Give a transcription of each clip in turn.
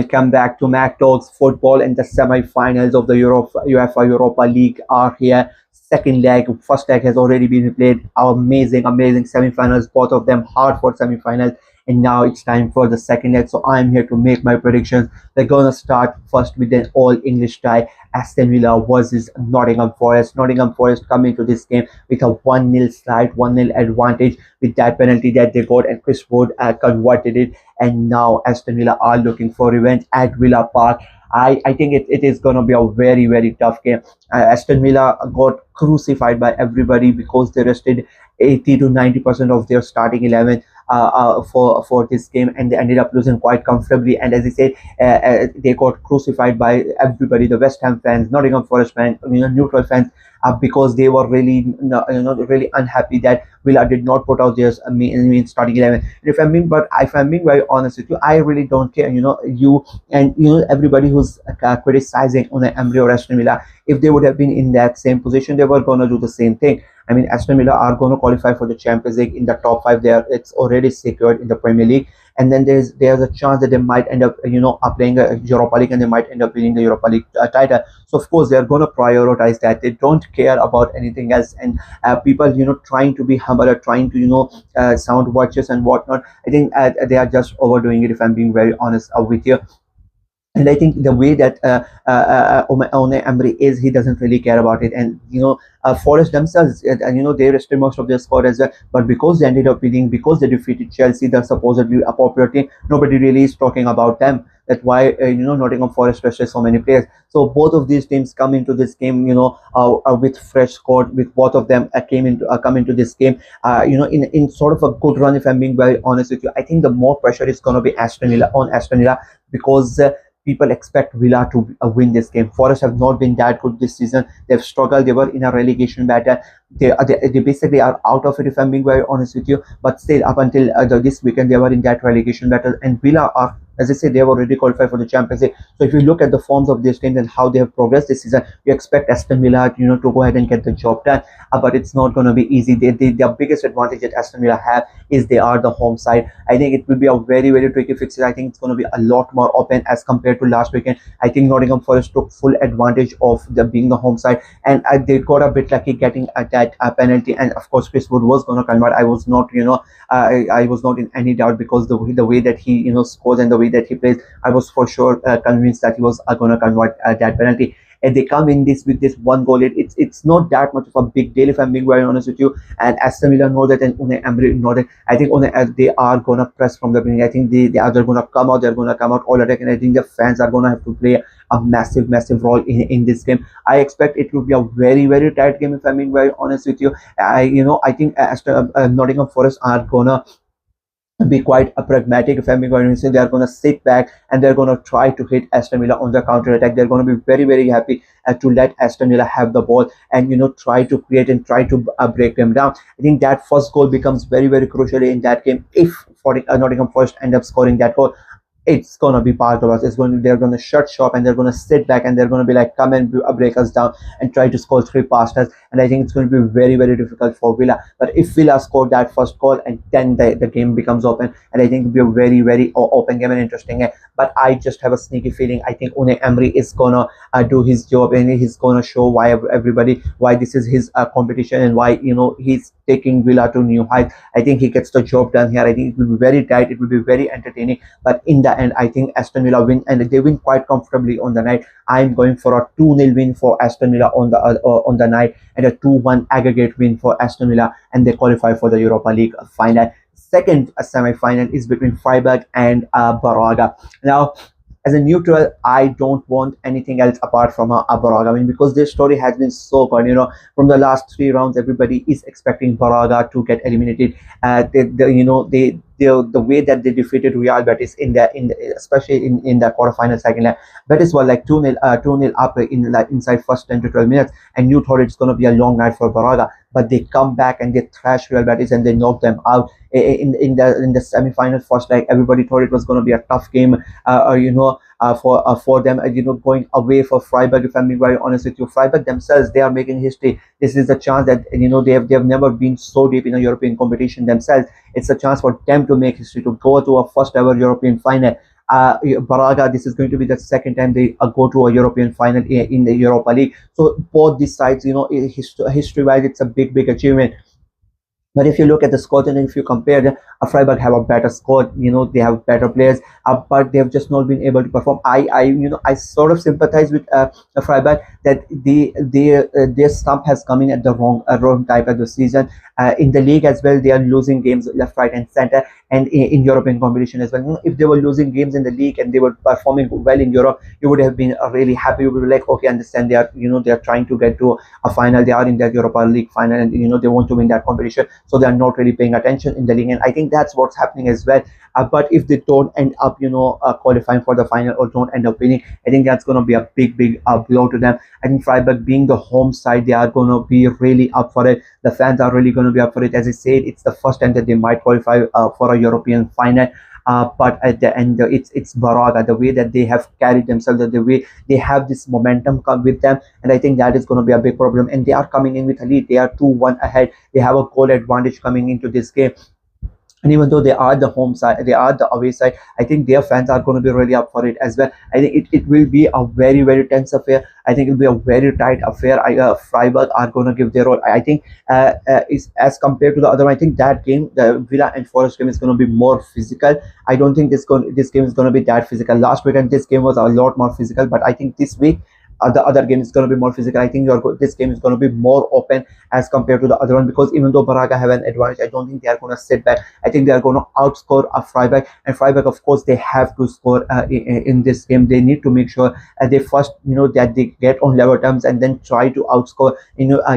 Welcome back to Mac Talks Football, and the semi-finals of the UEFA Europa League are here. Second leg, first leg has already been played. Amazing semi-finals, both of them hard for semi-finals. And now it's time for the second leg. So I'm here to make my predictions. We're gonna start first with an all-English tie: Aston Villa versus Nottingham Forest. Nottingham Forest coming to this game with a 1-0 slide, 1-0 advantage with that penalty that they got, and Chris Wood converted it. And now Aston Villa are looking for revenge at Villa Park. I think it is going to be a very tough game. Aston Villa got crucified by everybody because they rested 80 to 90% of their starting 11 for this game, and they ended up losing quite comfortably. And as I said, they got crucified by everybody: the West Ham fans, Nottingham Forest fans, neutral fans, because they were really really unhappy that Villa did not put out their starting 11. And if I'm being very honest with you, I really don't care. Everybody who's criticizing Unai Emery or Aston Villa, if they would have been in that same position, they were going to do the same thing. I mean, Aston Villa are going to qualify for the Champions League in the top five. It's already secured in the Premier League, and then there's a chance that they might end up playing a Europa League, and they might end up winning the Europa League title. So of course they are going to prioritize that. They don't care about anything else. And people trying to be humble or trying to sound virtuous and whatnot, I think they are just overdoing it, if I'm being very honest with you. And I think the way that Unai Emery is, he doesn't really care about it. And Forest themselves, they rested most of their squad as well. But because they ended up winning, because they defeated Chelsea, the supposedly a popular team, nobody really is talking about them. That's why Nottingham Forest rested so many players. So both of these teams come into this game, with fresh squad. With both of them come into this game, in sort of a good run. If I'm being very honest with you, I think the more pressure is going to be Aston Villa, because people expect Villa to win this game. Forest have not been that good this season. They've struggled. They were in a relegation battle. They basically are out of it, if I'm being very honest with you. But still, up until this weekend, they were in that relegation battle. And Villa are, as I said, they have already qualified for the Champions League. So if you look at the forms of these teams and how they have progressed this season, you expect Aston Villa, to go ahead and get the job done. But it's not going to be easy. Their biggest advantage that Aston Villa have is they are the home side. I think it will be a very tricky fixture. I think it's going to be a lot more open as compared to last weekend. I think Nottingham Forest took full advantage of being the home side, and they got a bit lucky getting that penalty. And of course, Chris Wood was going to convert. I was not, I was not in any doubt, because the way that he scores and the way that he plays, I was for sure convinced that he was going to convert that penalty. And they come in with this one goal. It's not that much of a big deal, if I'm being very honest with you. And Aston Villa know that, and Unai Emery know that. I think they are going to press from the beginning. I think they are going to come out. They're going to come out all attack, and I think the fans are going to have to play a massive role in this game. I expect it will be a very tight game, if I'm being very honest with you. I think Nottingham Forest are gonna be quite pragmatic, if I'm going to say. They are going to sit back and they're going to try to hit Aston Villa on the counter attack. They're going to be very happy to let Aston Villa have the ball and try to create and try to break them down. I think that first goal becomes very crucial in that game. If Nottingham Forest end up scoring that goal, it's gonna be part of us. They're gonna shut shop, and they're gonna sit back, and they're gonna be like, come and break us down and try to score 3 past us. And I think it's going to be very difficult for Villa. But if Villa score that first goal, and then the game becomes open, and I think it'll be a very open game and interesting game. But I just have a sneaky feeling I think Unai Emery is gonna do his job, and he's gonna show why this is his competition, and why he's taking Villa to new heights. I think he gets the job done here. I think it will be very tight. It will be very entertaining. But in the end, I think Aston Villa win, and they win quite comfortably on the night. I'm going for a 2-0 win for Aston Villa on the night, and a 2-1 aggregate win for Aston Villa, and they qualify for the Europa League final. Second semi-final is between Freiburg and Braga. Now, as a neutral, I don't want anything else apart from Braga. I mean, because their story has been so good. From the last 3 rounds, everybody is expecting Braga to get eliminated. The way that they defeated Real Betis especially in the quarterfinal second leg. Betis were like 2-0 up inside first 10 to 12 minutes, and you thought it's going to be a long night for Braga. But they come back and they thrash Real Betis, and they knock them out in the semi-final first leg. Everybody thought it was going to be a tough game, for them, going away for Freiburg. If I'm being very honest with you, Freiburg themselves, they are making history. This is a chance that they have never been so deep in a European competition themselves. It's a chance for them to make history, to go to a first ever European final. Braga, this is going to be the second time they go to a European final in the Europa League. So both these sides, history-wise, it's a big achievement. But if you look at the squad and if you compare them, Freiburg have a better squad. They have better players, but they have just not been able to perform. I sort of sympathize with Freiburg that their stump has come in at the wrong type of the season. In the league as well, they are losing games left, right, and center, and in European competition as well. If they were losing games in the league and they were performing well in Europe, you would have been really happy. You would be like, okay, understand, they are trying to get to a final. They are in that Europa League final, and they want to win that competition, so they are not really paying attention in the league. And I think that's what's happening as well. But if they don't end up qualifying for the final or don't end up winning, I think that's going to be a big blow to them. I think Freiburg, being the home side, they are going to be really up for it. The fans are really going to be up for it. As I said, it's the first time that they might qualify for a European final. But at the end, it's Braga, the way that they have carried themselves, the way they have this momentum come with them, and I think that is going to be a big problem. And they are coming in with a lead. They are 2-1 ahead. They have a goal advantage coming into this game. And even though they are the home side, they are the away side, I think their fans are going to be really up for it as well. I think it will be a very tense affair. I think it will be a very tight affair. Freiburg are going to give their all. I think is as compared to the other one, I think that game, the Villa and Forest game, is going to be more physical. I don't think this game is going to be that physical. Last weekend this game was a lot more physical, but I think this week the other game is going to be more physical. I think this game is going to be more open as compared to the other one, because even though Braga have an advantage, I don't think they are going to sit back. I think they are going to outscore a Freiburg, and Freiburg, of course, they have to score in this game. They need to make sure they first, that they get on level terms and then try to outscore,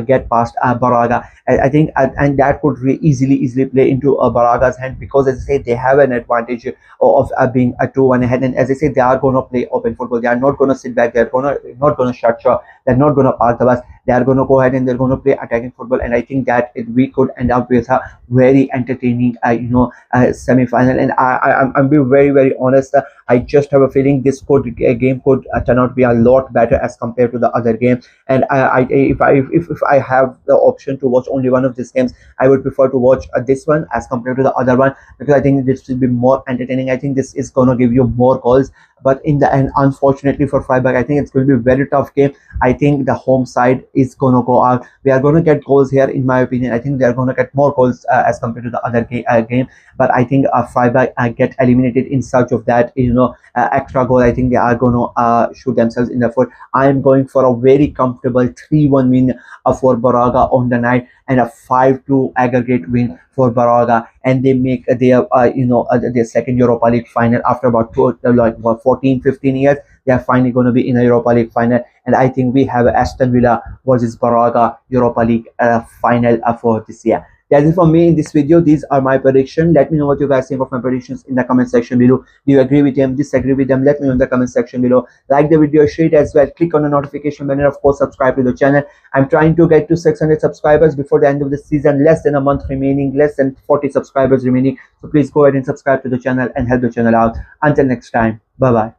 get past Braga. I think, and that could easily play into Braga's hand, because as I say, they have an advantage of being a 2-1 ahead. And as I say, they are going to play open football. They are not going to sit back. They are not going to shut shop. They're not going to park the bus. They are going to go ahead and they're going to play attacking football. And I think that we could end up with a very entertaining, semi-final. And I'm being very honest. I just have a feeling this game could turn out to be a lot better as compared to the other game. And if I have the option to watch only one of these games, I would prefer to watch this one as compared to the other one, because I think this will be more entertaining. I think this is going to give you more goals. But in the end, unfortunately for Freiburg, I think it's going to be a very tough game. I think the home side is going to go out. We are going to get goals here, in my opinion. I think they are going to get more goals as compared to the other game. But I think Freiburg get eliminated in search of that, extra goal. I think they are going to shoot themselves in the foot. I am going for a very comfortable 3-1 win for Braga on the night, and a 5-2 aggregate win for Braga, and they make their their second Europa League final after about 14-15 years. They are finally going to be in a Europa League final, and I think we have Aston Villa versus Braga Europa League final for this year. That's it from me in this video. These are my predictions. Let me know what you guys think of my predictions in the comment section below. Do you agree with them, disagree with them? Let me know in the comment section below. Like the video, share it as well. Click on the notification button, of course, subscribe to the channel. I'm trying to get to 600 subscribers before the end of the season. Less than a month remaining, less than 40 subscribers remaining. So please go ahead and subscribe to the channel and help the channel out. Until next time, bye bye.